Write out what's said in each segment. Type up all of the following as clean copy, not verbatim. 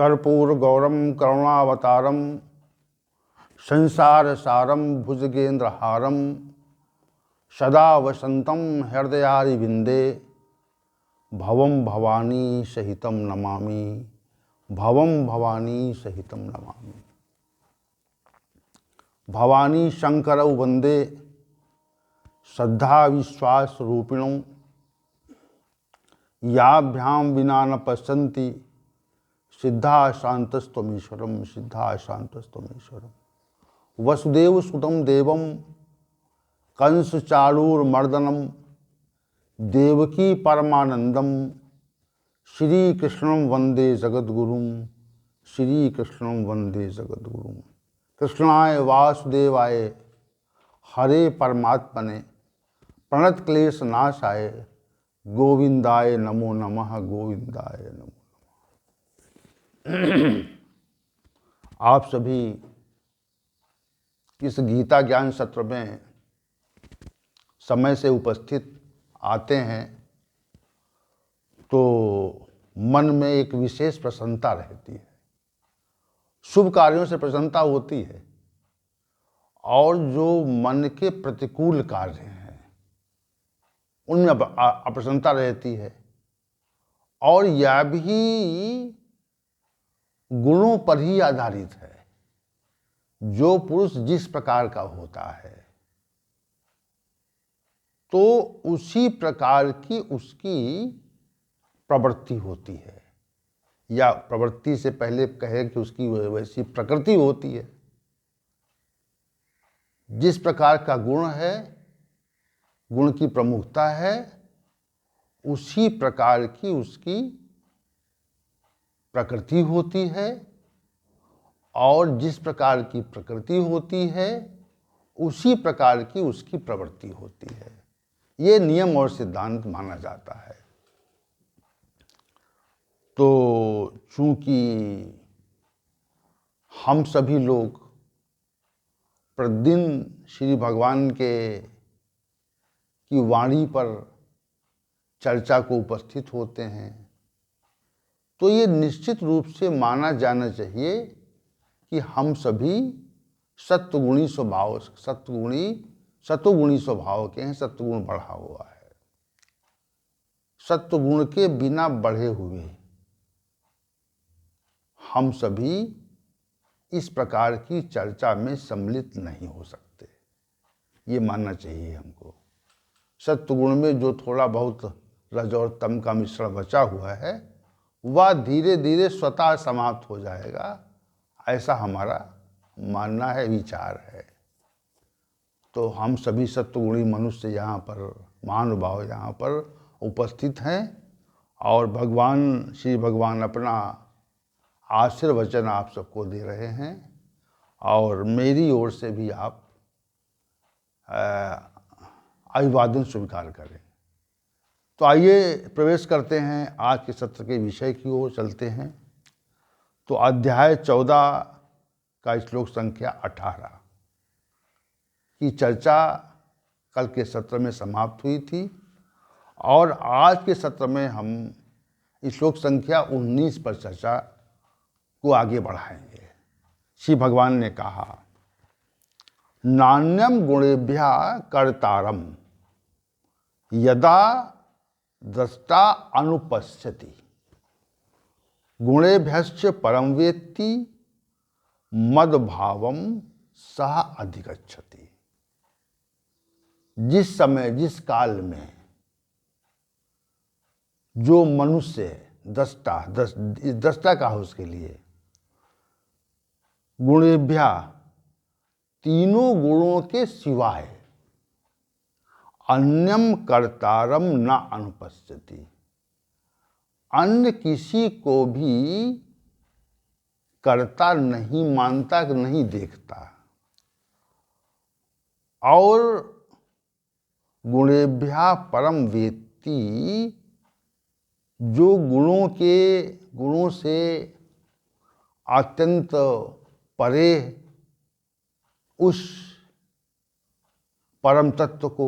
कर्पूर गौरम करुणावतारम संसार सारम भुजगेंद्र हारम सदा वसंतम हृदयारिविंदे भवम भवानी सहितम नमामि भवम भवानी सहितम नमामि। भवानी शंकरौ वंदे श्रद्धा विश्वास रूपिणौ याभ्याम विना न पश्यन्ति सिद्धा शांतस्त्वमीश्वरम सिद्धा शांतस्त्वमीश्वरम। वसुदेव सुतं देवम कंस चाणूरमर्दनम देवकी परमानंदम श्री कृष्णं वंदे जगद्गुरुम श्री कृष्णं वंदे जगद्गुरुम। कृष्णाय वासुदेवाय हरे परमात्मने प्रणत क्लेश नाशाय गोविंदाय नमो नमः गोविंदाय नमो नमः। आप सभी इस गीता ज्ञान सत्र में समय से उपस्थित आते हैं तो मन में एक विशेष प्रसन्नता रहती है, शुभ कार्यों से प्रसन्नता होती है, और जो मन के प्रतिकूल कार्य हैं उनमें अप्रसन्नता रहती है। और यह भी गुणों पर ही आधारित है। जो पुरुष जिस प्रकार का होता है तो उसी प्रकार की उसकी प्रवृत्ति होती है, या प्रवृत्ति से पहले कहे कि उसकी वैसी प्रकृति होती है। जिस प्रकार का गुण है, गुण की प्रमुखता है, उसी प्रकार की उसकी प्रकृति होती है, और जिस प्रकार की प्रकृति होती है उसी प्रकार की उसकी प्रवृत्ति होती है। ये नियम और सिद्धांत माना जाता है। तो चूंकि हम सभी लोग प्रतिदिन श्री भगवान की वाणी पर चर्चा को उपस्थित होते हैं, तो ये निश्चित रूप से माना जाना चाहिए कि हम सभी सत्वगुणी स्वभाव सत्वगुणी स्वभाव के हैं। सत्वगुण बढ़ा हुआ है। सत्वगुण के बिना बढ़े हुए हम सभी इस प्रकार की चर्चा में सम्मिलित नहीं हो सकते। ये मानना चाहिए हमको। सत्वगुण में जो थोड़ा बहुत रज और तम का मिश्रण बचा हुआ है वह धीरे धीरे स्वतः समाप्त हो जाएगा, ऐसा हमारा मानना है, विचार है। तो हम सभी सत्वगुणी मनुष्य यहाँ पर, महानुभाव यहाँ पर उपस्थित हैं, और श्री भगवान अपना आशीर्वचन आप सबको दे रहे हैं, और मेरी ओर से भी आप अभिवादन स्वीकार करें। तो आइए प्रवेश करते हैं, आज के सत्र के विषय की ओर चलते हैं। तो अध्याय 14 का श्लोक संख्या 18 की चर्चा कल के सत्र में समाप्त हुई थी, और आज के सत्र में हम श्लोक संख्या 19 पर चर्चा को आगे बढ़ाएंगे। श्री भगवान ने कहा, नान्यम गुणेभ्यः कर्तारम यदा द्रष्टा अनुपश्यति गुणेभ्यश्च परम वेत्ति मद्भावम सह अधिगच्छति। जिस समय, जिस काल में जो मनुष्य दृष्टा का हो, उसके लिए गुणेभ्या तीनों गुणों के सिवाय अन्यम कर्तारम न अनुपश्यति, अन्य किसी को भी कर्ता नहीं मानता, नहीं देखता। और गुणेभ्यः परम वेत्ति, जो गुणों से अत्यंत परे उस परम तत्व को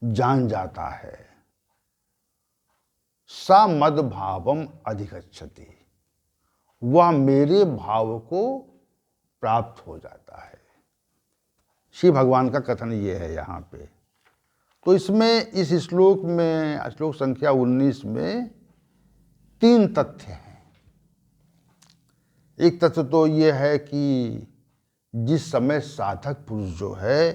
जान जाता है, स मद्भावम अधिगच्छति, वह मेरे भाव को प्राप्त हो जाता है। शिव भगवान का कथन ये है यहाँ पे। तो इसमें इस श्लोक में, श्लोक संख्या 19 में 3 तथ्य हैं। एक तथ्य तो ये है कि जिस समय साधक पुरुष जो है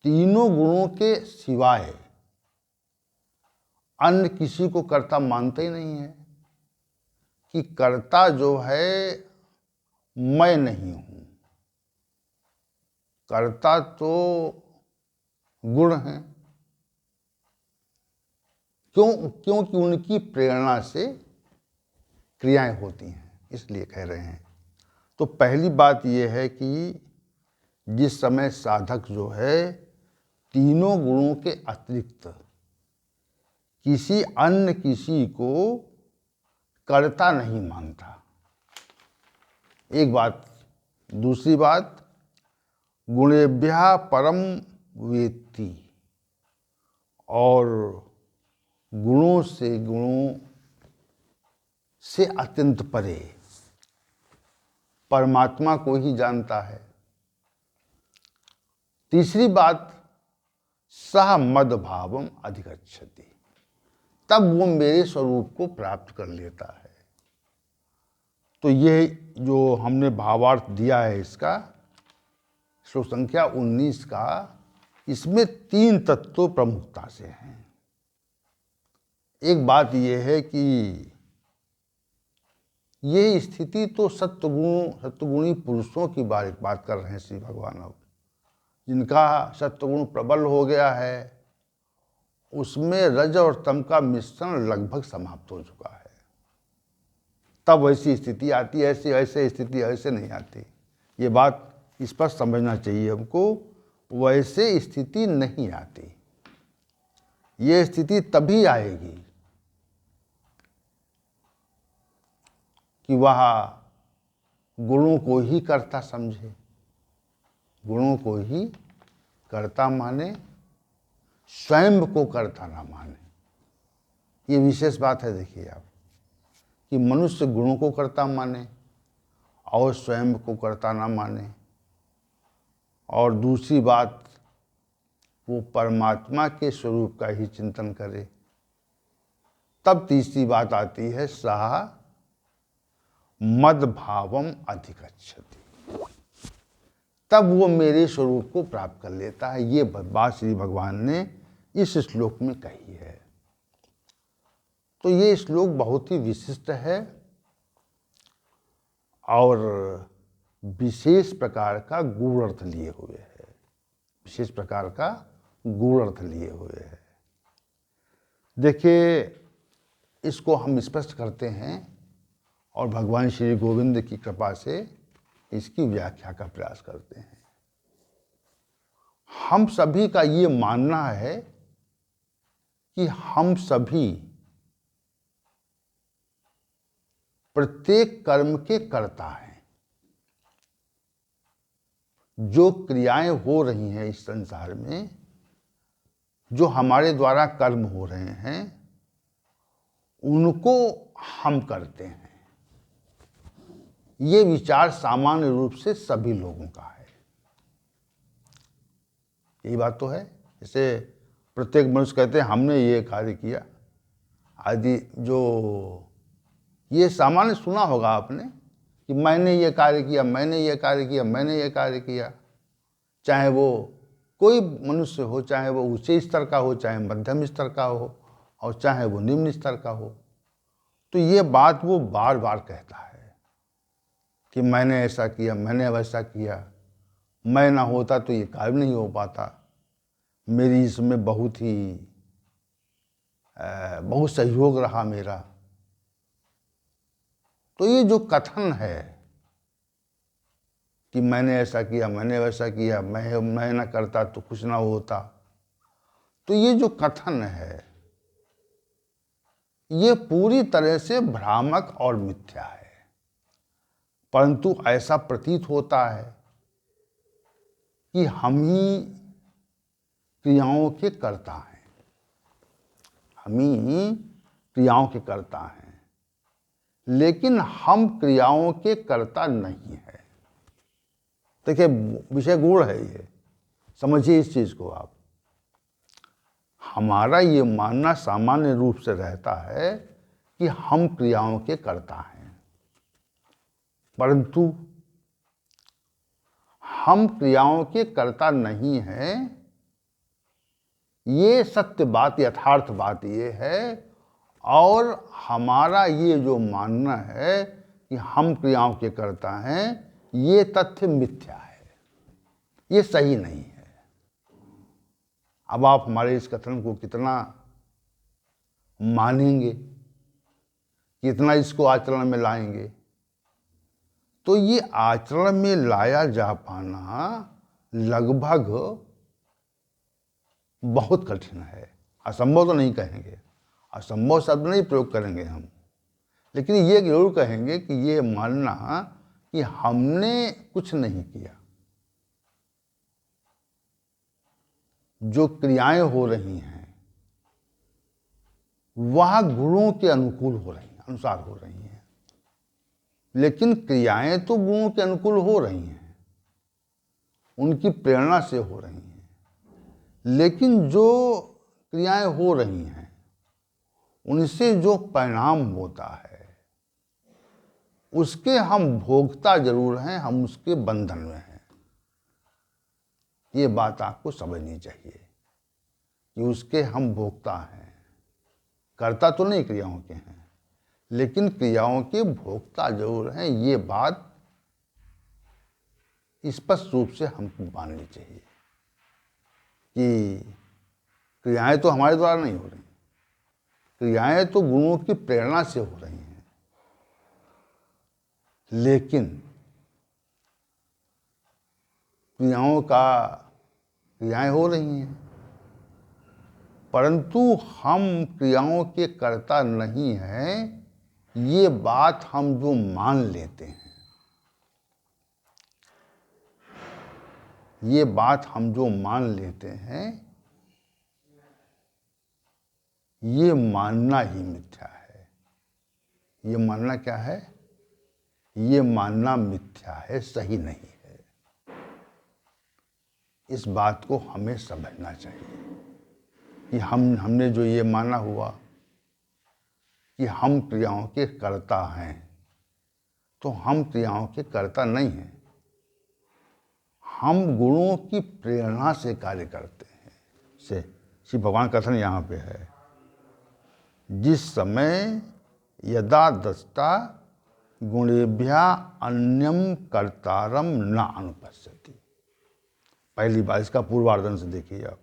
तीनों गुणों के सिवाय अन्य किसी को कर्ता मानता ही नहीं है, कि कर्ता जो है मैं नहीं हूं, कर्ता तो गुण है। क्योंकि उनकी प्रेरणा से क्रियाएं होती हैं, इसलिए कह रहे हैं। तो पहली बात यह है कि जिस समय साधक जो है तीनों गुणों के अतिरिक्त किसी अन्य किसी को कर्ता नहीं मानता, एक बात। दूसरी बात, गुणेभ्यः परम वेत्ति, और गुणों से अत्यंत परे परमात्मा को ही जानता है। तीसरी बात, सह मद भावम अधिगच्छति, तब वो मेरे स्वरूप को प्राप्त कर लेता है। तो ये जो हमने भावार्थ दिया है इसका, श्लोक संख्या 19 का, इसमें 3 तत्व प्रमुखता से हैं। एक बात यह है कि ये स्थिति तो सत्वगुणी पुरुषों की बात कर रहे हैं श्री भगवान। अब जिनका सत्वगुण प्रबल हो गया है उसमें रज और तम का मिश्रण लगभग समाप्त हो चुका है। तब वैसी स्थिति आती है, ऐसे स्थिति ऐसे नहीं आती। ये बात स्पष्ट समझना चाहिए हमको। वैसे स्थिति नहीं आती, ये स्थिति तभी आएगी कि वह गुणों को ही कर्ता समझे, गुणों को ही कर्ता माने, स्वयं को कर्ता ना माने। ये विशेष बात है। देखिए आप, कि मनुष्य गुणों को कर्ता माने और स्वयं को कर्ता ना माने। और दूसरी बात, वो परमात्मा के स्वरूप का ही चिंतन करे। तब तीसरी बात आती है, सह मद भावम अधिगच्छति, तब वो मेरे स्वरूप को प्राप्त कर लेता है। ये बात श्री भगवान ने इस श्लोक में कही है। तो ये श्लोक बहुत ही विशिष्ट है और विशेष प्रकार का गूढ़ अर्थ लिए हुए है, विशेष प्रकार का गूढ़ अर्थ लिए हुए है। देखिए, इसको हम स्पष्ट करते हैं और भगवान श्री गोविंद की कृपा से इसकी व्याख्या का प्रयास करते हैं। हम सभी का ये मानना है कि हम सभी प्रत्येक कर्म के कर्ता हैं। जो क्रियाएं हो रही हैं इस संसार में, जो हमारे द्वारा कर्म हो रहे हैं, उनको हम करते हैं। ये विचार सामान्य रूप से सभी लोगों का है। यही बात तो है। जैसे प्रत्येक मनुष्य कहते हैं हमने ये कार्य किया आदि, जो ये सामान्य सुना होगा आपने कि मैंने ये कार्य किया, मैंने ये कार्य किया, मैंने ये कार्य किया। चाहे वो कोई मनुष्य हो, चाहे वो उच्च स्तर का हो, चाहे मध्यम स्तर का हो, और चाहे वो निम्न स्तर का हो। तो ये बात वो बार बार कहता है कि मैंने ऐसा किया, मैंने वैसा किया, मैं ना होता तो ये कार्य नहीं हो पाता, मेरी इसमें बहुत सहयोग रहा मेरा। तो ये जो कथन है कि मैंने ऐसा किया, मैंने वैसा किया, मैं ना करता तो कुछ ना होता, तो ये जो कथन है ये पूरी तरह से भ्रामक और मिथ्या है। परंतु ऐसा प्रतीत होता है कि हम ही क्रियाओं के कर्ता हैं, हम ही क्रियाओं के कर्ता हैं। लेकिन हम क्रियाओं के कर्ता नहीं है। देखिए विषय गूढ़ है ये, समझिए इस चीज को आप। हमारा ये मानना सामान्य रूप से रहता है कि हम क्रियाओं के कर्ता हैं, परंतु हम क्रियाओं के कर्ता नहीं हैं। ये सत्य बात, यथार्थ बात ये है। और हमारा ये जो मानना है कि हम क्रियाओं के कर्ता हैं, ये तथ्य मिथ्या है, ये सही नहीं है। अब आप हमारे इस कथन को कितना मानेंगे, कितना इसको आचरण में लाएंगे? तो ये आचरण में लाया जा पाना लगभग बहुत कठिन है। असंभव तो नहीं कहेंगे, असंभव शब्द नहीं प्रयोग करेंगे हम, लेकिन ये जरूर कहेंगे कि ये मानना कि हमने कुछ नहीं किया, जो क्रियाएं हो रही हैं वह गुणों के अनुकूल हो रही हैं, अनुसार हो रही हैं। लेकिन क्रियाएं तो गुणों के अनुकूल हो रही हैं, उनकी प्रेरणा से हो रही हैं। लेकिन जो क्रियाएं हो रही हैं उनसे जो परिणाम होता है उसके हम भोक्ता जरूर हैं, हम उसके बंधन में हैं। ये बात आपको समझनी चाहिए कि उसके हम भोक्ता हैं, कर्ता तो नहीं क्रियाओं के हैं, लेकिन क्रियाओं के भोक्ता जरूर हैं। ये बात स्पष्ट रूप से हमको माननी चाहिए कि क्रियाएं तो हमारे द्वारा नहीं हो रही, क्रियाएं तो गुणों की प्रेरणा से हो रही हैं। लेकिन क्रियाएं हो रही हैं, परंतु हम क्रियाओं के कर्ता नहीं हैं। ये बात हम जो मान लेते हैं, ये बात हम जो मान लेते हैं, ये मानना ही मिथ्या है। ये मानना क्या है? ये मानना मिथ्या है, सही नहीं है। इस बात को हमें समझना चाहिए कि हमने जो ये माना हुआ कि हम क्रियाओं के कर्ता हैं, तो हम क्रियाओं के कर्ता नहीं हैं। हम गुणों की प्रेरणा से कार्य करते हैं। से श्री भगवान कथन यहाँ पे है, जिस समय यदा दृष्टा गुणेभ्या अन्यम कर्तारम न अनुपश्यति। पहली बार इसका पूर्वार्धन से देखिए आप।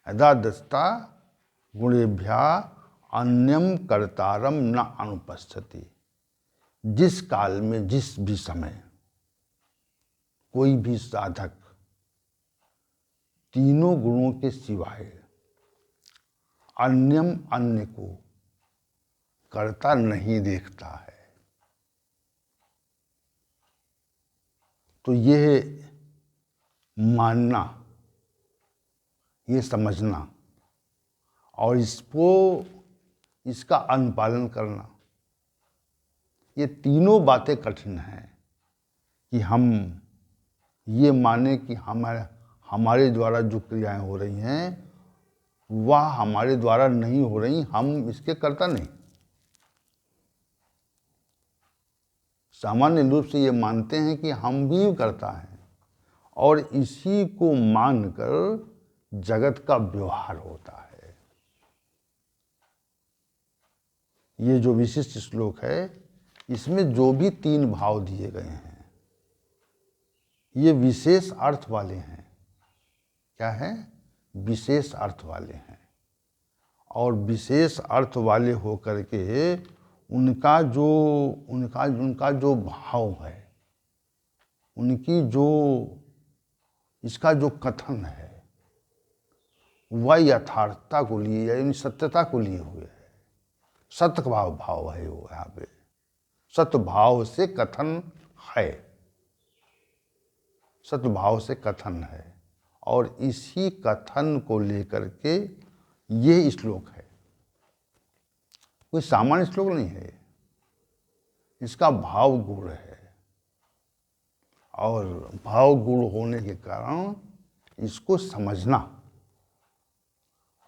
यदा दृष्टा गुणेभ्या अन्यम कर्तारम न अनुपश्यति। जिस काल में, जिस भी समय कोई भी साधक तीनों गुणों के सिवाय अन्य को कर्ता नहीं देखता है, तो यह मानना, ये समझना और इसका अनुपालन करना, ये तीनों बातें कठिन हैं। कि हम ये माने कि हमारे द्वारा जो क्रियाएं हो रही हैं वह हमारे द्वारा नहीं हो रही, हम इसके कर्ता नहीं। सामान्य रूप से ये मानते हैं कि हम भी कर्ता हैं, और इसी को मानकर जगत का व्यवहार होता है। ये जो विशिष्ट श्लोक है, इसमें जो भी तीन भाव दिए गए हैं ये विशेष अर्थ वाले हैं। क्या है? विशेष अर्थ वाले हैं। और विशेष अर्थ वाले होकर के उनका जो भाव है, उनकी जो इसका जो कथन है, वह यथार्थता को लिए, यानी सत्यता को लिए हुए है। सत्य भाव है वो यहाँ पे, सत्य भाव से कथन है, सत्य भाव से कथन है। और इसी कथन को लेकर के ये श्लोक है। कोई सामान्य श्लोक नहीं है ये। इसका भाव गुण है, और भाव गुण होने के कारण इसको समझना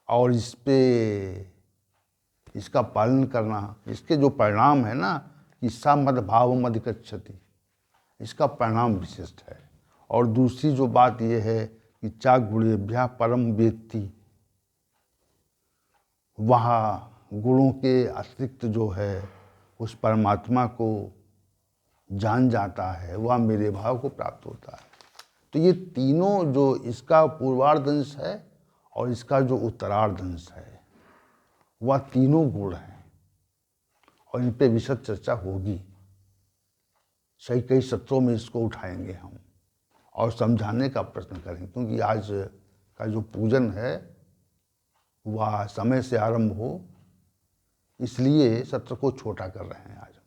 और इस पे इसका पालन करना, इसके जो परिणाम है ना कि सा मद भाव मद गच्छति, इसका परिणाम विशिष्ट है। और दूसरी जो बात यह है कि चा गुणेभ्यः परम वेत्ति, वहाँ गुणों के अतिरिक्त जो है उस परमात्मा को जान जाता है, वह मेरे भाव को प्राप्त होता है। तो ये तीनों, जो इसका पूर्वार्ध अंश है और इसका जो उत्तरार्ध अंश है, वह तीनों गुण हैं और इन पे विशद चर्चा होगी। सही कई सत्रों में इसको उठाएंगे हम और समझाने का प्रयत्न करेंगे, क्योंकि आज का जो पूजन है वह समय से आरंभ हो, इसलिए सत्र को छोटा कर रहे हैं आज।